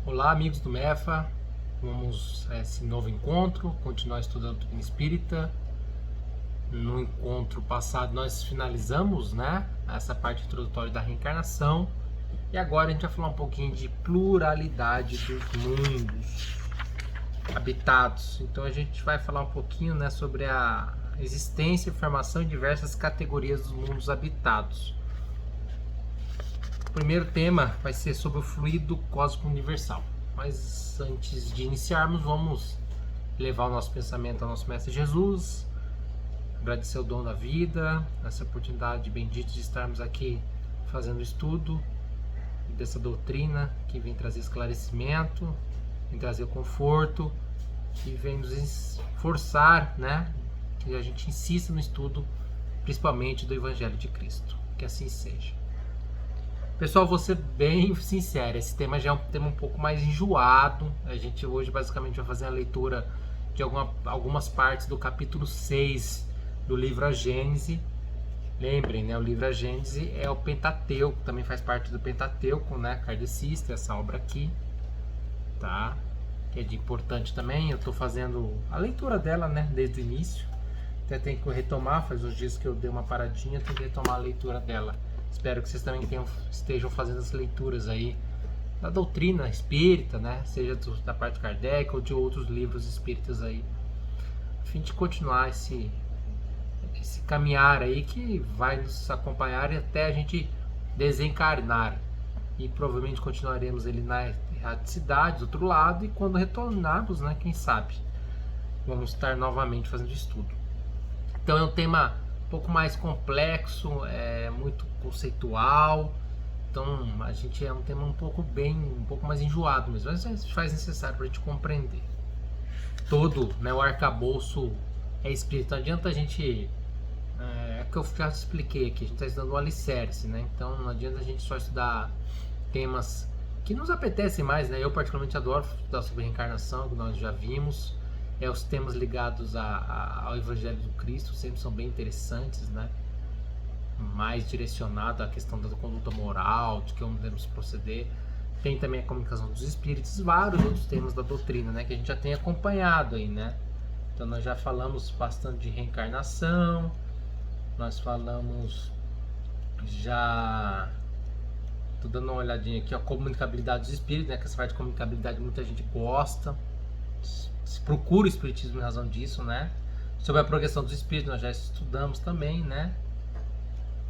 Olá, amigos do MEFA. Vamos a esse novo encontro, continuar estudando a doutrina espírita. No encontro passado nós finalizamos, essa parte introdutória da reencarnação. E agora a gente vai falar um pouquinho de pluralidade dos mundos habitados. Então a gente vai falar um pouquinho, sobre a existência e formação de diversas categorias dos mundos habitados. O primeiro tema vai ser sobre o fluido cósmico universal. Mas antes de iniciarmos, vamos levar o nosso pensamento ao nosso Mestre Jesus, agradecer o dom da vida, essa oportunidade bendita de estarmos aqui fazendo estudo dessa doutrina que vem trazer esclarecimento, vem trazer conforto e vem nos esforçar, que a gente insista no estudo, principalmente do Evangelho de Cristo. Que assim seja. Pessoal, vou ser bem sincero, esse tema já é um tema um pouco mais enjoado. A gente hoje basicamente vai fazer a leitura de algumas partes do capítulo 6 do livro A Gênese. Lembrem, o livro A Gênese é o Pentateuco, também faz parte do Pentateuco, kardecista, essa obra aqui, tá? Que é de importante também. Eu estou fazendo a leitura dela, desde o início. Até tenho que retomar, faz uns dias que eu dei uma paradinha, tenho que retomar a leitura dela. Espero que vocês também estejam fazendo as leituras aí da doutrina espírita, seja da parte de Kardec ou de outros livros espíritas aí, a fim de continuar esse caminhar aí que vai nos acompanhar até a gente desencarnar. E provavelmente continuaremos ele na erraticidade, do outro lado, e quando retornarmos, quem sabe, vamos estar novamente fazendo estudo. Então é um tema um pouco mais complexo, muito conceitual, então a gente é um tema um pouco mais enjoado mesmo, mas faz necessário para a gente compreender. Todo o arcabouço é espírita, não adianta a gente, que eu já expliquei aqui, a gente está estudando o alicerce, então não adianta a gente só estudar temas que nos apetecem mais, eu particularmente adoro estudar sobre reencarnação, que nós já vimos. Os temas ligados ao Evangelho do Cristo sempre são bem interessantes, mais direcionado à questão da conduta moral, de como devemos proceder. Tem também a comunicação dos espíritos, vários outros temas da doutrina, que a gente já tem acompanhado aí, Então nós já falamos bastante de reencarnação, nós falamos já... Estou dando uma olhadinha aqui, a comunicabilidade dos espíritos, que essa parte de comunicabilidade muita gente gosta. Se procura o espiritismo em razão disso, Sobre a progressão dos espíritos nós já estudamos também,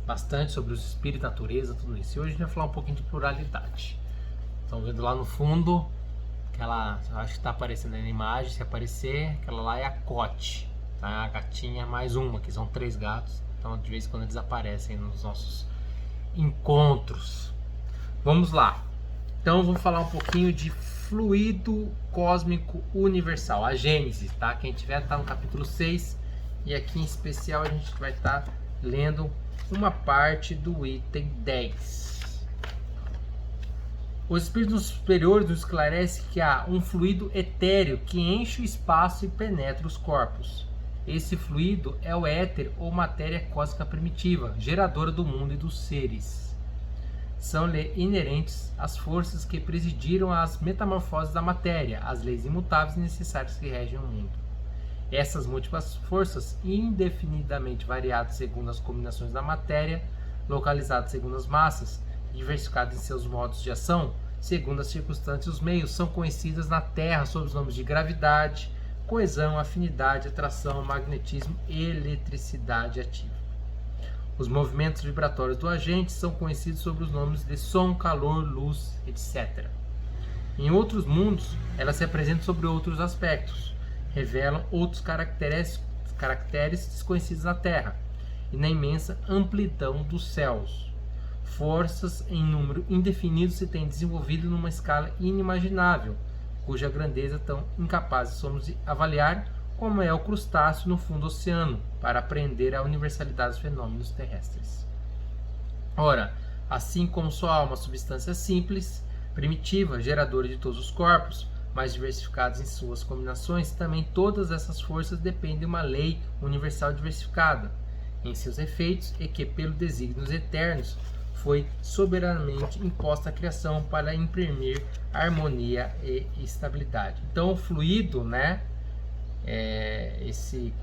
Bastante sobre os espíritos, natureza, tudo isso. E hoje a gente vai falar um pouquinho de pluralidade. Estão vendo lá no fundo, acho que está aparecendo aí na imagem, se aparecer, aquela lá é a Cote, tá? A gatinha mais uma, que são 3 gatos. Então de vez em quando eles aparecem nos nossos encontros. Vamos lá. Então vamos falar um pouquinho de fluido cósmico universal, a Gênese, tá? Quem tiver tá no capítulo 6 e aqui em especial a gente vai estar lendo uma parte do item 10. Os espíritos superiores nos esclarecem que há um fluido etéreo que enche o espaço e penetra os corpos. Esse fluido é o éter ou matéria cósmica primitiva, geradora do mundo e dos seres. São-lhe inerentes as forças que presidiram às metamorfoses da matéria, as leis imutáveis e necessárias que regem o mundo. Essas múltiplas forças, indefinidamente variadas segundo as combinações da matéria, localizadas segundo as massas, diversificadas em seus modos de ação, segundo as circunstâncias e os meios, são conhecidas na Terra sob os nomes de gravidade, coesão, afinidade, atração, magnetismo e eletricidade ativa. Os movimentos vibratórios do agente são conhecidos sob os nomes de som, calor, luz, etc. Em outros mundos, elas se apresentam sobre outros aspectos, revelam outros caracteres desconhecidos na Terra e na imensa amplidão dos céus. Forças em número indefinido se têm desenvolvido numa escala inimaginável, cuja grandeza tão incapazes somos de avaliar, como é o crustáceo no fundo do oceano, para aprender a universalidade dos fenômenos terrestres. Ora, assim como sua alma é uma substância simples, primitiva, geradora de todos os corpos, mas diversificados em suas combinações, também todas essas forças dependem de uma lei universal diversificada em seus efeitos e que, pelo desígnios eternos, foi soberanamente imposta à criação para imprimir harmonia e estabilidade. Então, o fluido, né,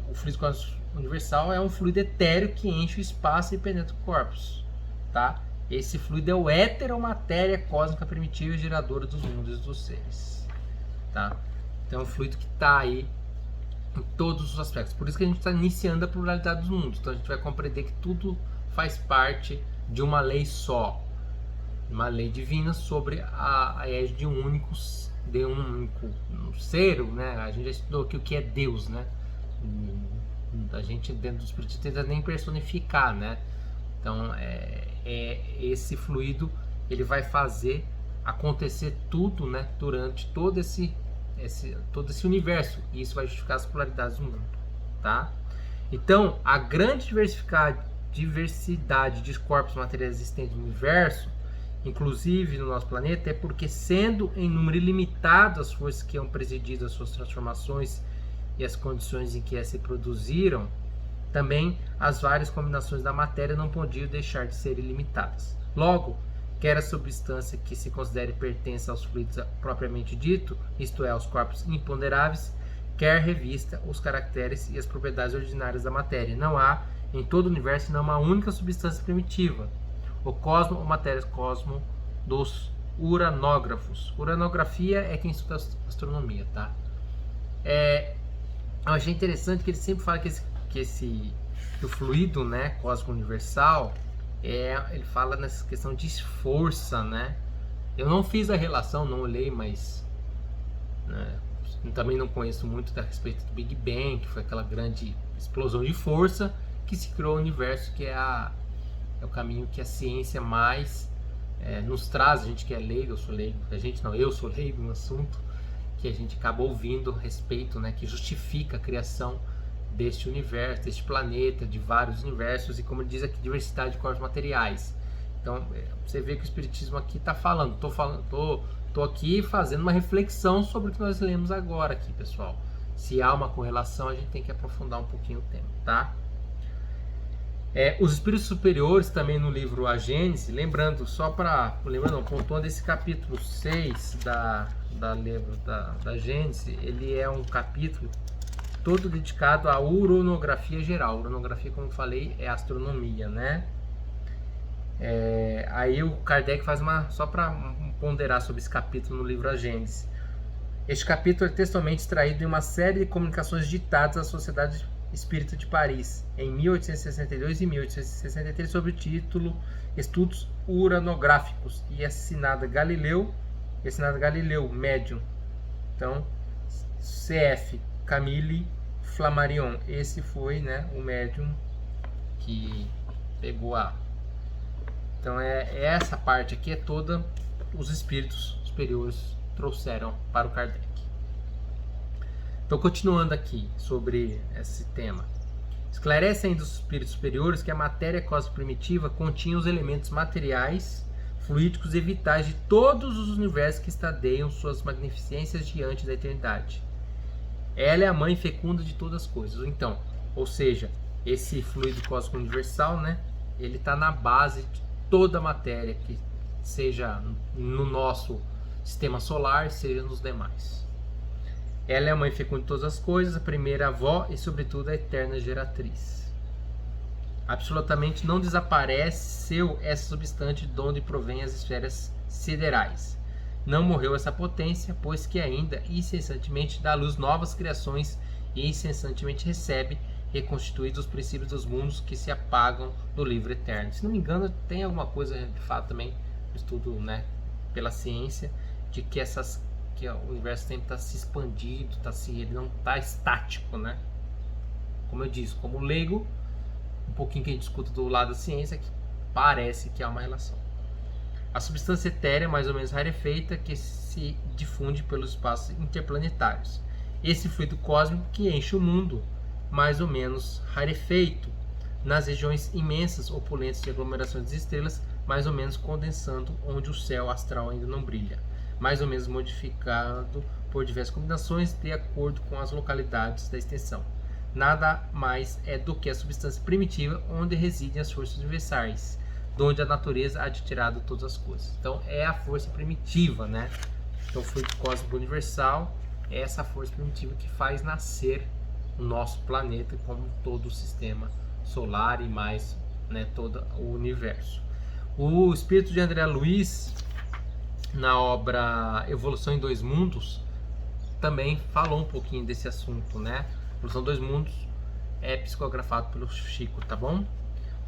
o fluido cósmico universal é um fluido etéreo que enche o espaço e penetra o corpus, tá? Esse fluido é o éter, ou matéria cósmica primitiva e geradora dos mundos e dos seres, tá? Então, é um fluido que está aí em todos os aspectos. Por isso que a gente está iniciando a pluralidade dos mundos. Então, a gente vai compreender que tudo faz parte de uma lei só, uma lei divina sobre a égide de um único ser, né? A gente já estudou aqui o que é Deus, né? A gente dentro do espiritismo tenta nem personificar, né? Então, esse fluido, ele vai fazer acontecer tudo, né? Durante todo esse universo, e isso vai justificar as polaridades do mundo, tá? Então, a grande diversidade de corpos materiais existentes no universo, inclusive no nosso planeta, é porque, sendo em número ilimitado as forças que han presidido as suas transformações e as condições em que elas se produziram, também as várias combinações da matéria não podiam deixar de ser ilimitadas. Logo, quer a substância que se considere pertença aos fluidos propriamente dito, isto é, aos corpos imponderáveis, quer revista os caracteres e as propriedades ordinárias da matéria. Não há em todo o universo não uma única substância primitiva. O cosmo ou matéria cosmo dos uranógrafos. Uranografia é quem estuda astronomia, tá? Eu achei interessante que ele sempre fala que o fluido, né, cósmico universal, ele fala nessa questão de força, né? Eu não fiz a relação, não olhei, mas, né, também não conheço muito a respeito do Big Bang, que foi aquela grande explosão de força que se criou o universo, que é o caminho que a ciência mais nos traz. A gente que é leigo, eu sou leigo, eu sou leigo no assunto, que a gente acaba ouvindo a respeito, né, que justifica a criação deste universo, deste planeta, de vários universos, e como diz aqui, diversidade de corpos materiais. Então, você vê que o Espiritismo aqui está falando, tô aqui fazendo uma reflexão sobre o que nós lemos agora aqui, pessoal. Se há uma correlação, a gente tem que aprofundar um pouquinho o tema, tá? Os espíritos superiores, também no livro A Gênese, pontuando esse capítulo 6 da Gênese, ele é um capítulo todo dedicado à uranografia geral. Uranografia, como eu falei, é astronomia, né? Aí o Kardec faz só para ponderar sobre esse capítulo no livro A Gênese. Este capítulo é textualmente extraído de uma série de comunicações ditadas à Sociedade Espírita de Paris, em 1862 e 1863, sob o título Estudos Uranográficos, e assinada Galileu, médium. Então, C.F. Camille Flammarion, esse foi, né, o médium que pegou Então, essa parte aqui é toda os espíritos superiores trouxeram para o Kardec. Então, continuando aqui sobre esse tema. Esclarece ainda os espíritos superiores que a matéria cósmica primitiva continha os elementos materiais, fluídicos e vitais de todos os universos que estadeiam suas magnificências diante da eternidade. Ela é a mãe fecunda de todas as coisas. Então, ou seja, esse fluido cósmico universal, né, ele está na base de toda a matéria, que seja no nosso sistema solar, seja nos demais. Ela é a mãe fecunda de todas as coisas, a primeira avó e, sobretudo, a eterna geratriz. Absolutamente não desapareceu essa substância de onde provém as esferas siderais. Não morreu essa potência, pois que ainda incessantemente dá à luz novas criações e incessantemente recebe reconstituídos os princípios dos mundos que se apagam no livro eterno. Se não me engano, tem alguma coisa de fato também, estudo, né, pela ciência, de que o universo sempre está se expandindo, ele não está estático, né? Como eu disse, como leigo, um pouquinho que a gente escuta do lado da ciência, que parece que há uma relação. A substância etérea, mais ou menos rarefeita, que se difunde pelos espaços interplanetários. Esse fluido cósmico que enche o mundo, mais ou menos rarefeito, nas regiões imensas, opulentas de aglomerações de estrelas, mais ou menos condensando onde o céu astral ainda não brilha, mais ou menos modificado por diversas combinações de acordo com as localidades da extensão. Nada mais é do que a substância primitiva onde residem as forças universais, de onde a natureza há de tirado todas as coisas. Então é a força primitiva, né? Então o fluido cósmico universal é essa força primitiva que faz nascer o nosso planeta como todo o sistema solar e mais, né, todo o universo. O espírito de André Luiz, na obra Evolução em Dois Mundos, também falou um pouquinho desse assunto, né? Evolução em Dois Mundos é psicografado pelo Chico, tá bom?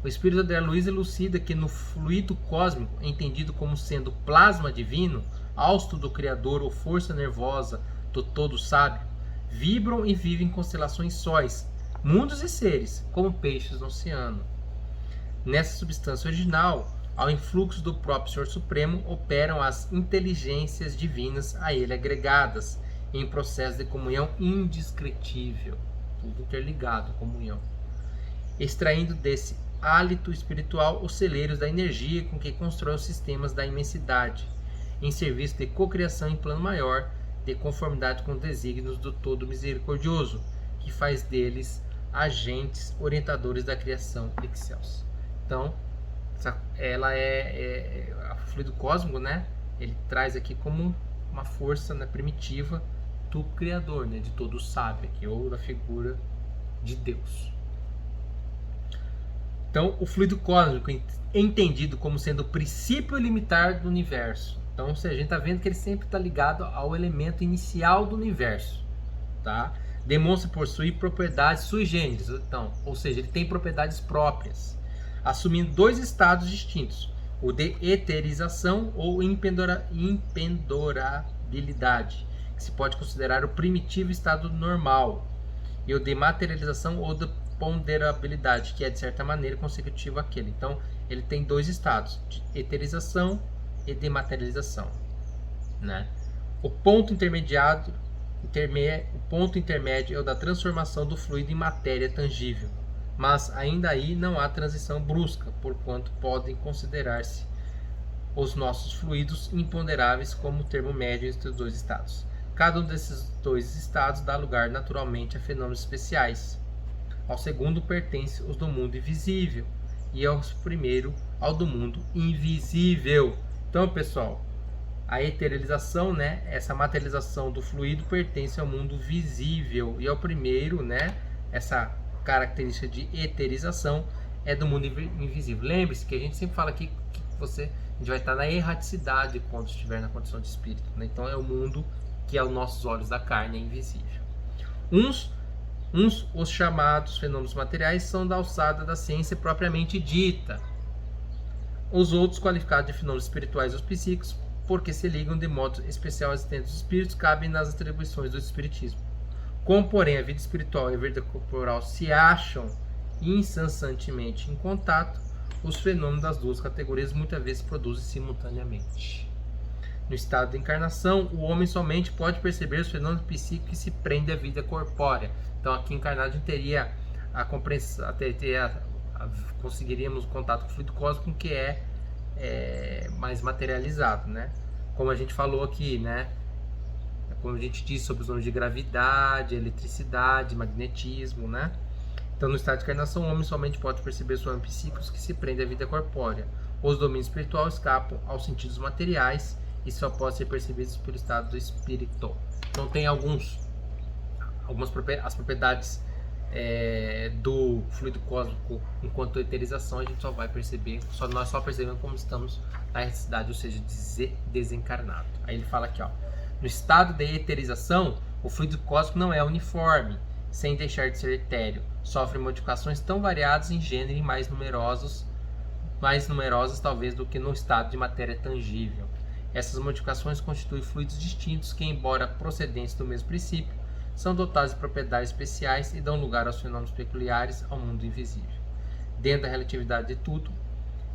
O espírito de André Luiz elucida que no fluido cósmico, entendido como sendo plasma divino, hausto do Criador ou força nervosa do todo sábio, vibram e vivem constelações sóis, mundos e seres, como peixes no oceano. Nessa substância original, ao influxo do próprio Senhor Supremo, operam as inteligências divinas a ele agregadas, em processo de comunhão indescritível, tudo interligado, comunhão, extraindo desse hálito espiritual os celeiros da energia com que constrói os sistemas da imensidade, em serviço de cocriação em plano maior, de conformidade com os desígnios do Todo Misericordioso, que faz deles agentes orientadores da criação excelsa. Então, ela é o fluido cósmico, né? Ele traz aqui como uma força, né, primitiva do Criador, né, de todo o sábio, aqui, ou da figura de Deus. Então, o fluido cósmico é entendido como sendo o princípio limitar do universo. Então, ou seja, a gente está vendo que ele sempre está ligado ao elemento inicial do universo, tá? Demonstra possuir propriedades sui generis, então, ou seja, ele tem propriedades próprias, assumindo dois estados distintos, o de eterização ou impendorabilidade, que se pode considerar o primitivo estado normal, e o de materialização ou de ponderabilidade, que é de certa maneira consecutivo àquele. Então, ele tem dois estados, de eterização e dematerialização, né? O ponto intermédio é o da transformação do fluido em matéria tangível, mas ainda aí não há transição brusca, porquanto podem considerar-se os nossos fluidos imponderáveis como termo médio entre os dois estados. Cada um desses dois estados dá lugar naturalmente a fenômenos especiais. Ao segundo pertence os do mundo invisível e ao primeiro ao do mundo invisível. Então, pessoal, a eterialização, né, essa materialização do fluido pertence ao mundo visível e ao primeiro, né, essa característica de eterização é do mundo invisível. Lembre-se que a gente sempre fala aqui que a gente vai estar na erraticidade quando estiver na condição de espírito, né? Então é o mundo que aos nossos olhos da carne é invisível. Os chamados fenômenos materiais são da alçada da ciência propriamente dita. Os outros, qualificados de fenômenos espirituais ou psíquicos, porque se ligam de modo especial às existências dos espíritos, cabem nas atribuições do espiritismo. Como, porém, a vida espiritual e a vida corporal se acham incessantemente em contato, os fenômenos das duas categorias muitas vezes se produzem simultaneamente. No estado de encarnação, o homem somente pode perceber os fenômenos psíquicos que se prendem à vida corpórea. Então, aqui encarnado, a gente teria a compreensão, conseguiríamos o contato com o fluido cósmico que é mais materializado, né? Como a gente falou aqui, né? Como a gente disse sobre os nomes de gravidade, eletricidade, magnetismo, né? Então, no estado de encarnação, o homem somente pode perceber os fenômenos psíquicos que se prendem à vida corpórea. Os domínios espirituais escapam aos sentidos materiais e só podem ser percebidos pelo estado do espírito. Então, tem as propriedades do fluido cósmico enquanto eterização, a gente só vai perceber, nós só percebemos como estamos na erraticidade, ou seja, desencarnado. Aí ele fala aqui, ó, no estado de eterização, o fluido cósmico não é uniforme, sem deixar de ser etéreo, sofre modificações tão variadas em gênero e mais numerosas talvez do que no estado de matéria tangível. Essas modificações constituem fluidos distintos que, embora procedentes do mesmo princípio, são dotados de propriedades especiais e dão lugar aos fenômenos peculiares ao mundo invisível. Dentro da relatividade de tudo,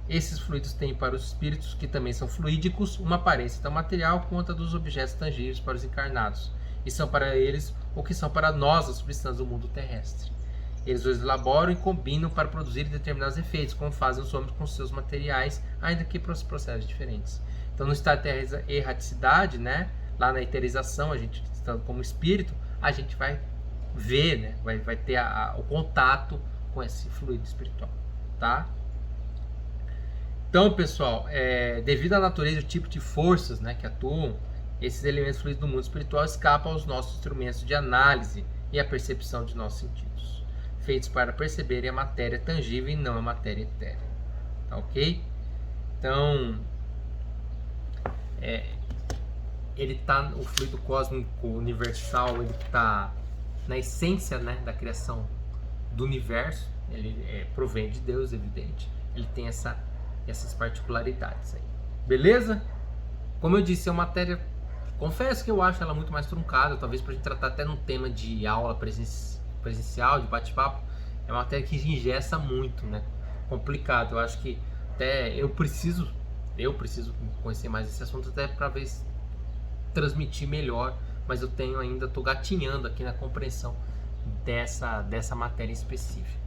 esses fluidos têm para os espíritos, que também são fluídicos, uma aparência tão material quanto a dos objetos tangíveis para os encarnados, e são para eles o que são para nós as substâncias do mundo terrestre. Eles os elaboram e combinam para produzir determinados efeitos, como fazem os homens com seus materiais, ainda que por processos diferentes. Então, no estado de erraticidade, né, lá na eterização, a gente estando como espírito, a gente vai ver, né, vai ter o contato com esse fluido espiritual, tá? Então, pessoal, devido à natureza e o tipo de forças, né, que atuam, esses elementos fluidos do mundo espiritual escapam aos nossos instrumentos de análise e à percepção de nossos sentidos, feitos para perceberem a matéria tangível e não a matéria etérea. Tá ok? Então, o fluido cósmico universal, ele está na essência, né, da criação do universo. Ele provém de Deus, evidente. Ele tem essas particularidades aí. Beleza? Como eu disse, é uma matéria, confesso que eu acho ela muito mais truncada, talvez para a gente tratar até num tema de aula presencial, de bate-papo. É uma matéria que engessa muito, né? Complicado. Eu acho que até eu preciso conhecer mais esse assunto até para ver se transmitir melhor, mas eu tô gatinhando aqui na compreensão dessa matéria específica.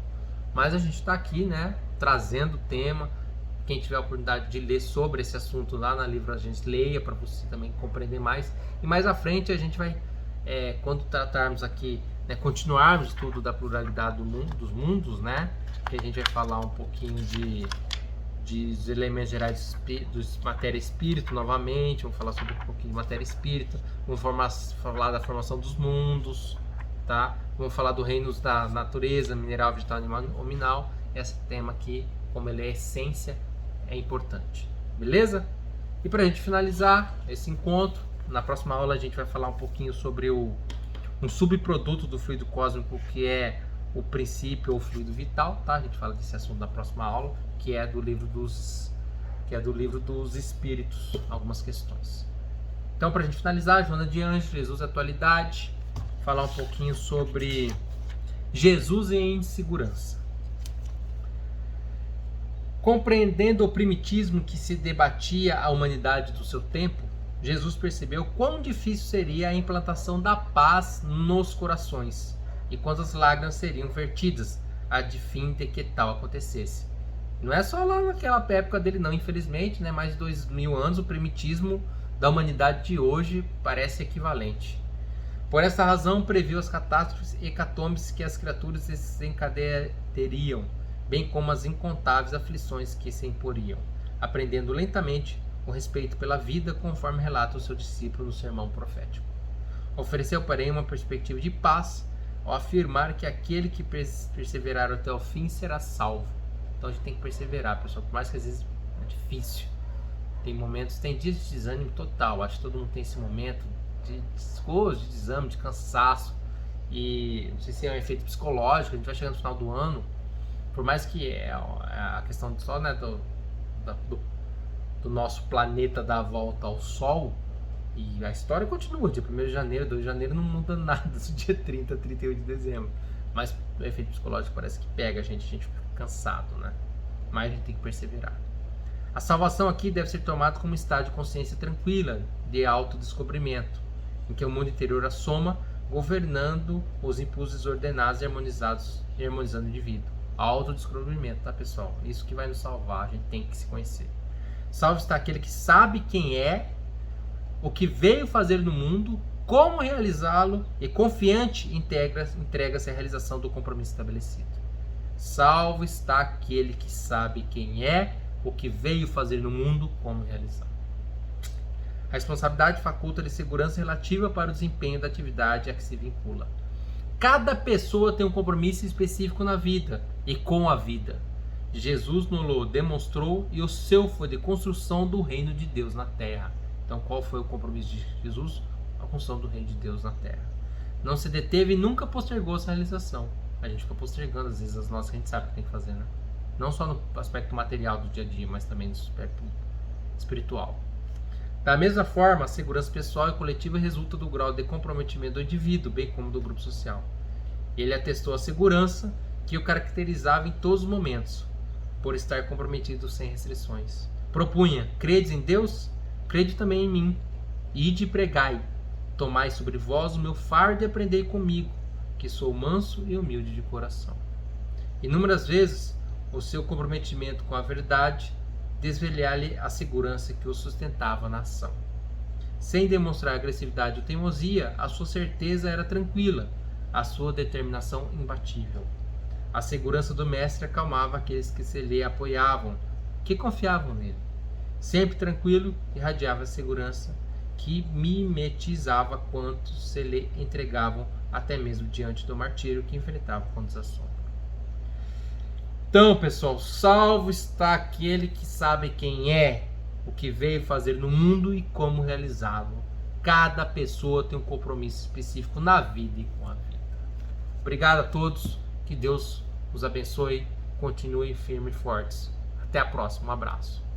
Mas a gente está aqui, né, trazendo o tema. Quem tiver a oportunidade de ler sobre esse assunto lá na Livro a gente leia, para você também compreender mais. E mais à frente a gente vai, quando tratarmos aqui, né, continuarmos o estudo da pluralidade dos mundos, né, que a gente vai falar um pouquinho dos elementos gerais dos matéria e espírito novamente. Vamos falar sobre um pouquinho de matéria e espírito. Vamos falar da formação dos mundos, tá? Vamos falar do reino da natureza, mineral, vegetal, animal, nominal. Esse tema aqui, como ele é essência, é importante. Beleza? E para a gente finalizar esse encontro, na próxima aula a gente vai falar um pouquinho sobre um subproduto do fluido cósmico, que é o princípio ou fluido vital, tá? A gente fala desse assunto na próxima aula, que é do livro dos Espíritos, algumas questões. Então, para a gente finalizar, Joana de Ângeles, Jesus e Atualidade, falar um pouquinho sobre Jesus em segurança. Compreendendo o primitismo que se debatia a humanidade do seu tempo, Jesus percebeu quão difícil seria a implantação da paz nos corações e quantas lágrimas seriam vertidas a de fim de que tal acontecesse. Não é só lá naquela época dele não, infelizmente, né? Mais de 2000 anos, o primitismo da humanidade de hoje parece equivalente. Por essa razão, previu as catástrofes e hecatombes que as criaturas desencadeariam, bem como as incontáveis aflições que se imporiam, aprendendo lentamente o respeito pela vida, conforme relata o seu discípulo no sermão profético. Ofereceu, porém, uma perspectiva de paz ao afirmar que aquele que perseverar até o fim será salvo. Então a gente tem que perseverar, pessoal, por mais que às vezes é difícil. Tem momentos, tem dias de desânimo total. Acho que todo mundo tem esse momento de desgosto, de desânimo, de cansaço. E não sei se é um efeito psicológico, a gente vai chegando no final do ano. Por mais que a questão só, né, do nosso planeta dar a volta ao Sol, e a história continua, dia 1º de janeiro, 2 de janeiro não muda nada, do dia 30, 31 de dezembro. Mas o efeito psicológico parece que pega a gente fica cansado, né? Mas a gente tem que perseverar. A salvação aqui deve ser tomada como um estado de consciência tranquila, de autodescobrimento, em que o mundo interior assoma, governando os impulsos ordenados e harmonizando o indivíduo. Autodescobrimento, tá, pessoal? Isso que vai nos salvar, a gente tem que se conhecer. Salvo está aquele que sabe quem é, o que veio fazer no mundo, como realizá-lo e confiante entrega-se à realização do compromisso estabelecido. Salvo está aquele que sabe quem é, o que veio fazer no mundo, como realizá-lo. A responsabilidade faculta-lhe segurança relativa para o desempenho da atividade a que se vincula. Cada pessoa tem um compromisso específico na vida e com a vida. Jesus nos demonstrou e o seu foi de construção do reino de Deus na terra. Então, qual foi o compromisso de Jesus? A construção do reino de Deus na terra. Não se deteve e nunca postergou essa realização. A gente fica postergando, às vezes, as nossas que a gente sabe que tem que fazer, né? Não só no aspecto material do dia a dia, mas também no aspecto espiritual. Da mesma forma, a segurança pessoal e coletiva resulta do grau de comprometimento do indivíduo, bem como do grupo social. Ele atestou a segurança que o caracterizava em todos os momentos, por estar comprometido sem restrições. Propunha: credes em Deus? Crede também em mim. Ide e pregai. Tomai sobre vós o meu fardo e aprendei comigo, que sou manso e humilde de coração. Inúmeras vezes, o seu comprometimento com a verdade desvelar-lhe a segurança que o sustentava na ação. Sem demonstrar agressividade ou teimosia, a sua certeza era tranquila, a sua determinação imbatível. A segurança do mestre acalmava aqueles que se lhe apoiavam, que confiavam nele. Sempre tranquilo, irradiava segurança que mimetizava quantos se lhe entregavam, até mesmo diante do martírio que enfrentava com desassombro. Então, pessoal, salvo está aquele que sabe quem é, o que veio fazer no mundo e como realizá-lo. Cada pessoa tem um compromisso específico na vida e com a vida. Obrigado a todos, que Deus os abençoe, continuem firmes e fortes. Até a próxima, um abraço.